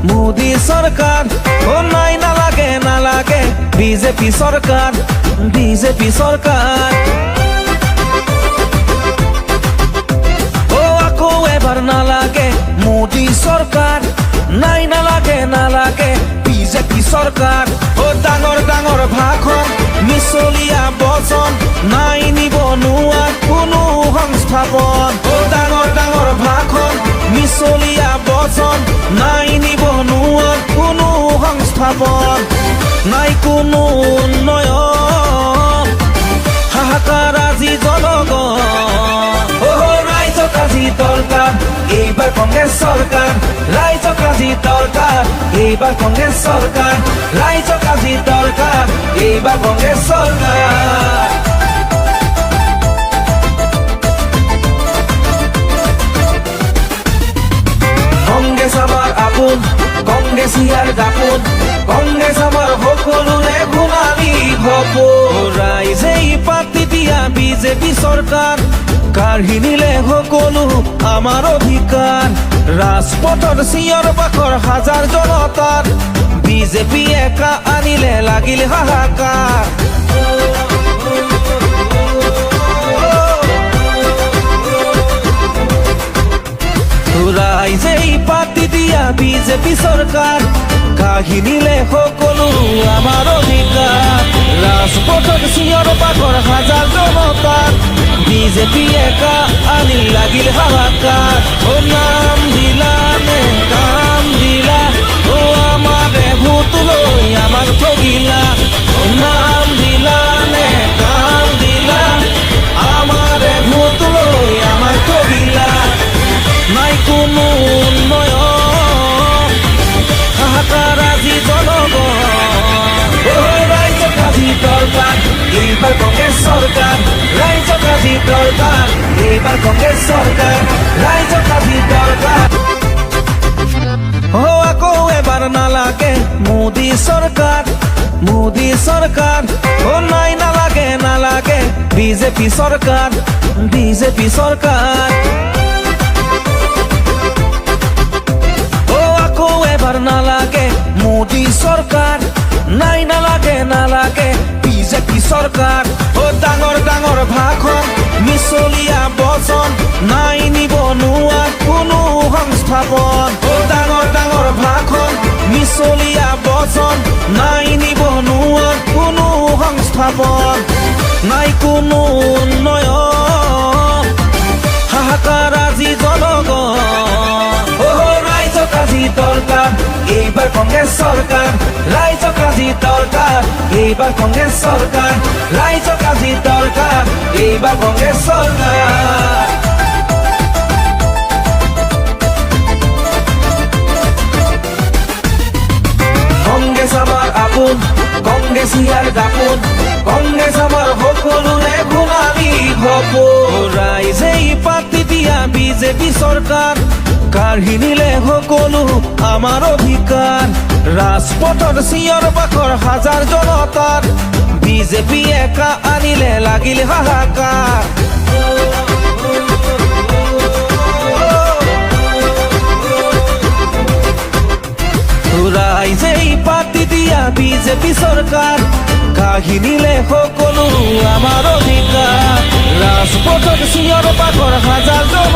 মোদী সরকার ও নাই নালাগে বিজেপি সরকার ও আকৌ এবাৰ নালাগে মোদী সরকার নাই নালাগে বিজেপি সরকার ও ডাঙৰ ভাষণ মিছলীয়া বচন নাই নিবনুৱা কোনো সংস্থাপন ও ডাঙৰ ভাষণ মিছলীয়া বচন নাই নিবনুৱা কোনো সংস্থাপন নাই কোনো উন্নয়ন হাহাকাৰ আজি জনগণ ও ৰাইজক আজি দৰকাৰ এইবাৰ কংগ্ৰেছ সরকার রাইজক আজি দরকার এইবার কংগ্রেস সরকার রাইজক আজি দরকার এইবার কংগ্রেস সরকার কংগ্রেস আমার আপোন কংগ্রেস ইয়াৰ দাপোন কংগ্রেস আমাৰ সকলোৰে গুণামী সপোন ৰাইজেই পাতি দিয়া বিজেপি সরকার কাঢ়ি নিলে সকলো আমাৰ অধিকাৰ ৰাজপথৰ চিঞৰ বাখৰ হাজাৰ জনতাৰ বিজেপি একা আনিলে লাগিল হাহাকাৰ ৰাইজেই পাতি দিয়া বিজেপি সরকার কাঢ়ি নিলে সকলো আমাৰ অধিকাৰ ৰাজপথৰ চিঞৰ বাখৰ হাজাৰ জনতাৰ বিজেপি একা আনি লাগিল হাহাকাৰ ও নাম দিলা নে কাম দিলা ও আমাৰে ভোট লৈ আমাক ঠগিলা নাম দিলা নে কাম দিলা আমাৰে ভোট লৈ আমাক ঠগিলা নাই কোনো উন্নয়ন হাহাকাৰ আজি জনগণ ৰাইজক আজি দৰকাৰ এইবাৰ কংগ্ৰেছ সরকার রাইজক আজি দরকার এইবার কংগ্রেস সরকার রাইজক আজি দরকার ও আকৌ এবাৰ নালাগে মোদী সরকার ও নাই নালাগে বিজেপি সরকার ও আকৌ এবাৰ নালাগে মোদী সরকার নাই নালাগে বিজেপি সরকার ও ডাঙৰ ভাষণ মিছলীয়া বচন নাই নিবনুৱা কোনো সংস্থাপন ও ডাঙৰ ভাষণ মিছলীয়া বচন নাই নিবনুৱা কোনো সংস্থাপন নাই কোনো উন্নয়ন হাহাকাৰ আজি জনগণ ও ৰাইজক আজি দৰকাৰ এইবাৰ কংগ্রেস সরকার রাইজক আজি দরকার এইবার কংগ্রেস সরকার রাইজক আজি দরকার এইবার কংগ্রেস সরকার কংগ্রেস আমার আপোন কংগ্রেস ইয়াৰ দাপোন কংগ্রেস আমাৰ সকলোৰে গুণামী সপোন ৰাইজেই পাতি দিয়া বিজেপি সরকার কাঢ়ি নিলে সকলো আমাৰ অধিকাৰ ৰাজপথৰ চিঞৰ বাখৰ হাজাৰ জনতাৰ বিজেপি একা আনিলে লাগিল হাহাকাৰ ৰাইজেই পাতি দিয়া বিজেপি সরকার কাঢ়ি নিলে সকলো আমাৰ অধিকাৰ ৰাজপথৰ চিঞৰ বাখৰ হাজাৰ জন